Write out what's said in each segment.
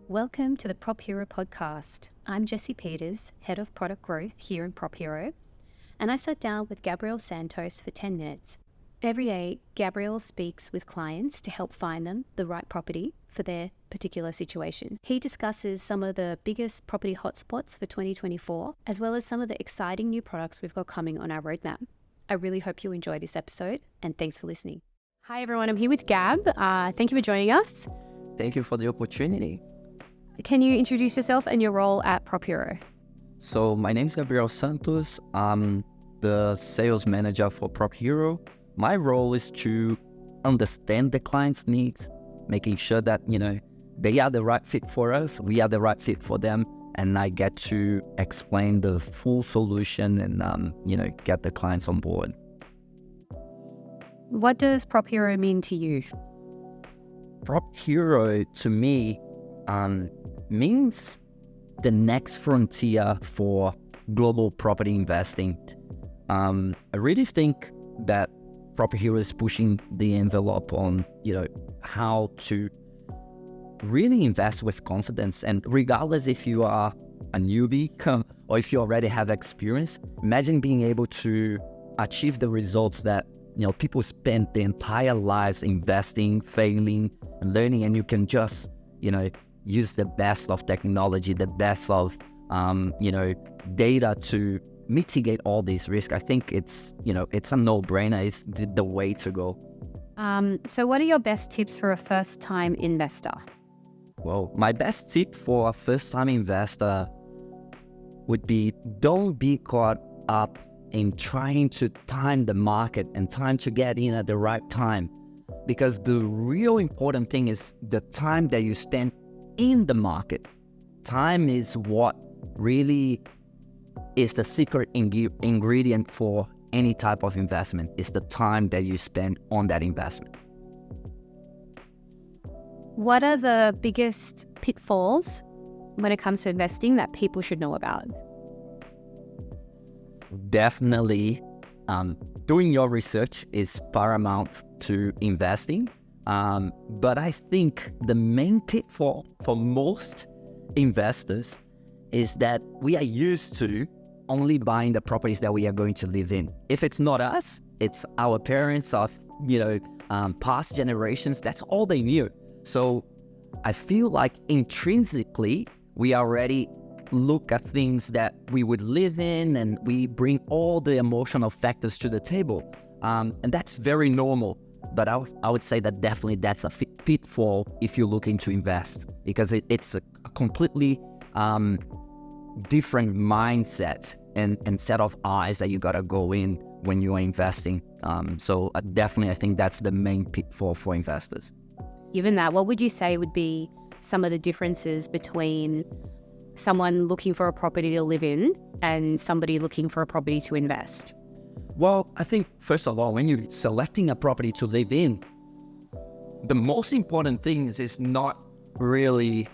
Welcome to the PropHero podcast. I'm Jessie Peters, Head of Product Growth here in PropHero, and I sat down with Gabriel Santos for 10 minutes. Every day, Gabriel speaks with clients to help find them the right property for their particular situation. He discusses some of the biggest property hotspots for 2024, as well as some of the exciting new products we've got coming on our roadmap. I really hope you enjoy this episode, and thanks for listening. Hi everyone, I'm here with Gab. Thank you for joining us. Thank you for the opportunity. Can you introduce yourself and your role at PropHero? So my name is Gabriel Santos. I'm the sales manager for PropHero. My role is to understand the client's needs, making sure that, they are the right fit for us, we are the right fit for them, and I get to explain the full solution and, get the clients on board. What does PropHero mean to you? PropHero, to me, means the next frontier for global property investing. I really think that PropHero is pushing the envelope on, how to really invest with confidence. And regardless if you are a newbie or if you already have experience, imagine being able to achieve the results that, people spend their entire lives investing, failing, and learning, and you can just, use the best of technology, the best of, data to mitigate all these risks. I think it's a no-brainer. It's the way to go. So what are your best tips for a first-time investor? Well, my best tip for a first-time investor would be don't be caught up in trying to time the market and trying to get in at the right time. Because the real important thing is the time that you spend in the market. Time is what really is the secret ingredient for any type of investment. It's the time that you spend on that investment. What are the biggest pitfalls when it comes to investing that people should know about? Definitely, doing your research is paramount to investing. But I think the main pitfall for most investors is that we are used to only buying the properties that we are going to live in. If it's not us, it's our parents of, past generations. That's all they knew. So I feel like intrinsically, we already look at things that we would live in and we bring all the emotional factors to the table. And that's very normal. But I would say that definitely that's a pitfall if you're looking to invest, because it's a completely different mindset and set of eyes that you got to go in when you are investing. So definitely I think that's the main pitfall for investors. Given that, what would you say would be some of the differences between someone looking for a property to live in and somebody looking for a property to invest? Well, I think, first of all, when you're selecting a property to live in, the most important thing is not really,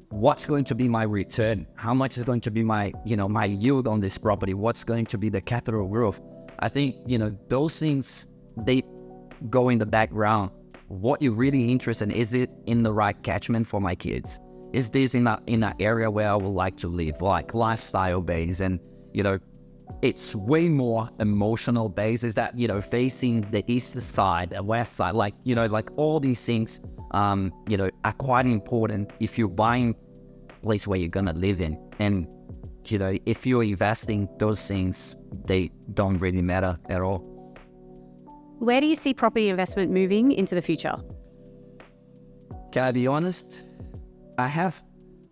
what's going to be my return? How much is going to be my yield on this property? What's going to be the capital growth? I think, those things, they go in the background. What you're really interested in, is it in the right catchment for my kids? Is this in an area where I would like to live, like lifestyle based? And, it's way more emotional based. Is that, facing the east side, the west side, like all these things, are quite important if you're buying a place where you're going to live in. And, if you're investing, those things, they don't really matter at all. Where do you see property investment moving into the future? Can I be honest? I have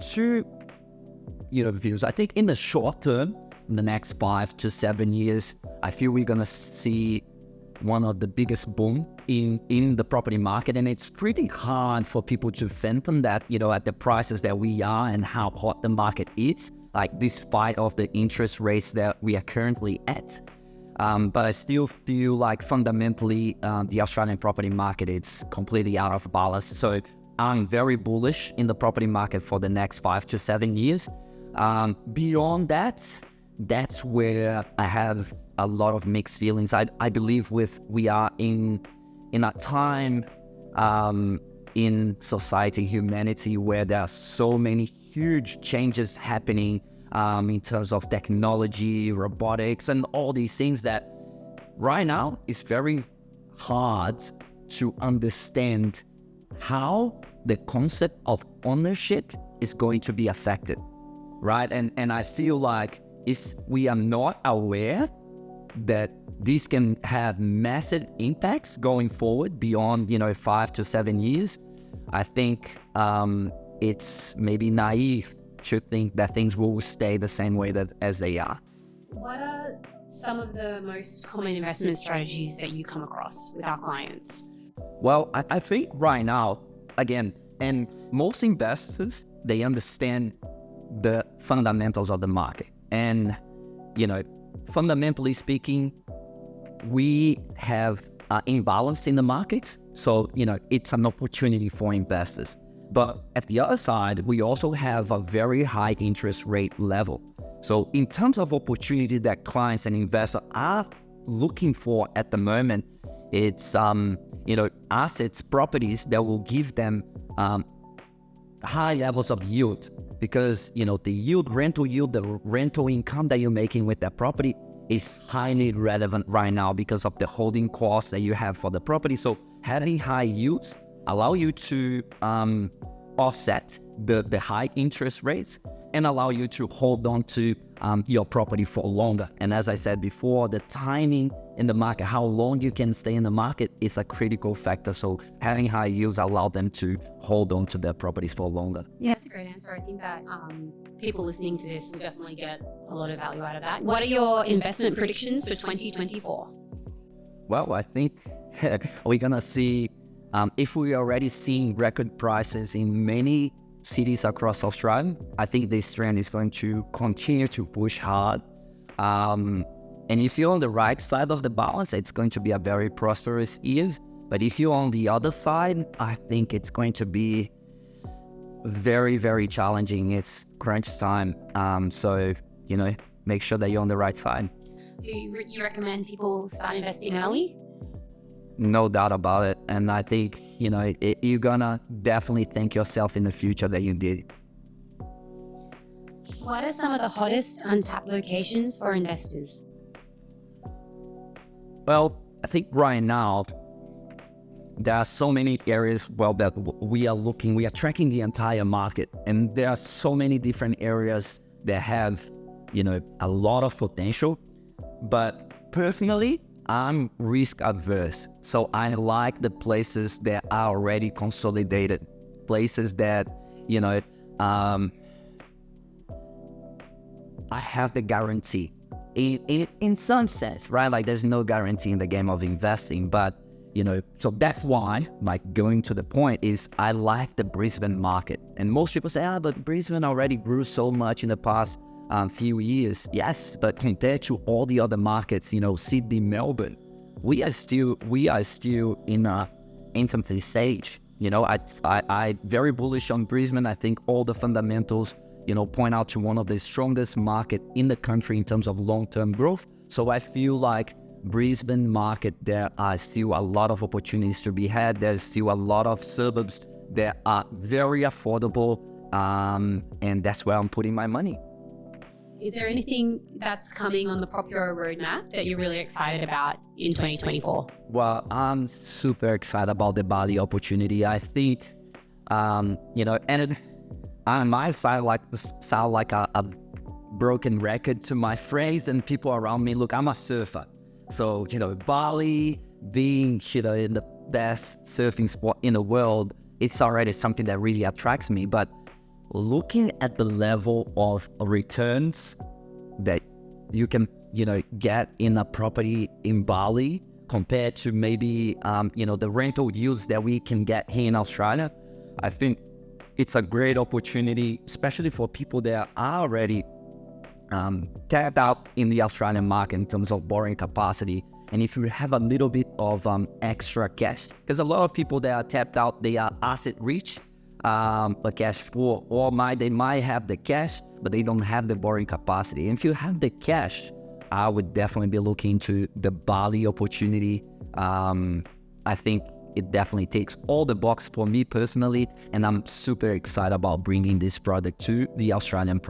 two, views. I think in the short term, in the next 5 to 7 years, I feel we're going to see one of the biggest boom in the property market. And it's pretty hard for people to fathom that, at the prices that we are and how hot the market is, like despite of the interest rates that we are currently at. But I still feel like fundamentally, the Australian property market is completely out of balance. So I'm very bullish in the property market for the next 5 to 7 years. Beyond that, that's where I have a lot of mixed feelings. I believe we are in a time in society, humanity, where there are so many huge changes happening in terms of technology, robotics, and all these things that right now it's very hard to understand how the concept of ownership is going to be affected, right? And I feel like if we are not aware that this can have massive impacts going forward beyond, 5 to 7 years, I think it's maybe naive to think that things will stay the same way as they are. What are some of the most common investment strategies that you come across with our clients? Well, I think right now, again, and most investors, they understand the fundamentals of the market. And, fundamentally speaking, we have imbalance in the markets. So, it's an opportunity for investors. But at the other side, we also have a very high interest rate level. So in terms of opportunity that clients and investors are looking for at the moment, it's, assets, properties that will give them high levels of yield. Because, the yield, the rental income that you're making with that property is highly relevant right now because of the holding costs that you have for the property. So having high yields allow you to offset the high interest rates and allow you to hold on to your property for longer. And as I said before, the timing in the market, how long you can stay in the market is a critical factor. So having high yields allow them to hold on to their properties for longer. Yeah, that's a great answer. I think that people listening to this will definitely get a lot of value out of that. What are your investment predictions for 2024? Well, I think we're going to see, if we're already seeing record prices in many cities across Australia, I think this trend is going to continue to push hard. And if you're on the right side of the balance, it's going to be a very prosperous year. But if you're on the other side, I think it's going to be very, very challenging. It's crunch time. So, make sure that you're on the right side. So you recommend people start investing early? No doubt about it. And I think, you're gonna definitely thank yourself in the future that you did. What are some of the hottest untapped locations for investors? Well, I think right now, there are so many areas, that we are tracking the entire market. And there are so many different areas that have, a lot of potential. But personally, I'm risk averse. So I like the places that are already consolidated, places that, I have the guarantee. In some sense, right? Like there's no guarantee in the game of investing, but, so that's why, going to the point is I like the Brisbane market. And most people say, but Brisbane already grew so much in the past few years. Yes, but compared to all the other markets, Sydney, Melbourne, we are still in a infancy stage. I very bullish on Brisbane. I think all the fundamentals, point out to one of the strongest market in the country in terms of long-term growth. So I feel like Brisbane market, there are still a lot of opportunities to be had. There's still a lot of suburbs that are very affordable, and that's where I'm putting my money. Is there anything that's coming on the PropHero roadmap that you're really excited about in 2024? Well, I'm super excited about the Bali opportunity. I think, and on my side, sound like a broken record to my friends and people around me. Look, I'm a surfer. So, Bali being, in the best surfing spot in the world, it's already something that really attracts me. But looking at the level of returns that you can, get in a property in Bali compared to maybe, the rental yields that we can get here in Australia, I think it's a great opportunity, especially for people that are already tapped out in the Australian market in terms of borrowing capacity. And if you have a little bit of extra cash, because a lot of people that are tapped out, they are asset rich, but cash poor, or they might have the cash, but they don't have the borrowing capacity. And if you have the cash, I would definitely be looking to the Bali opportunity. I think it definitely takes all the boxes for me personally, and I'm super excited about bringing this product to the Australian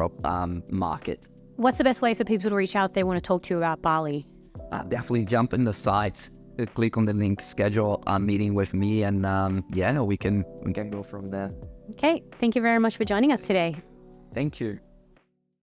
market. What's the best way for people to reach out if they want to talk to you about Bali? Definitely jump in the sites, click on the link, schedule a meeting with me, and we can go from there. Okay, thank you very much for joining us today. Thank you.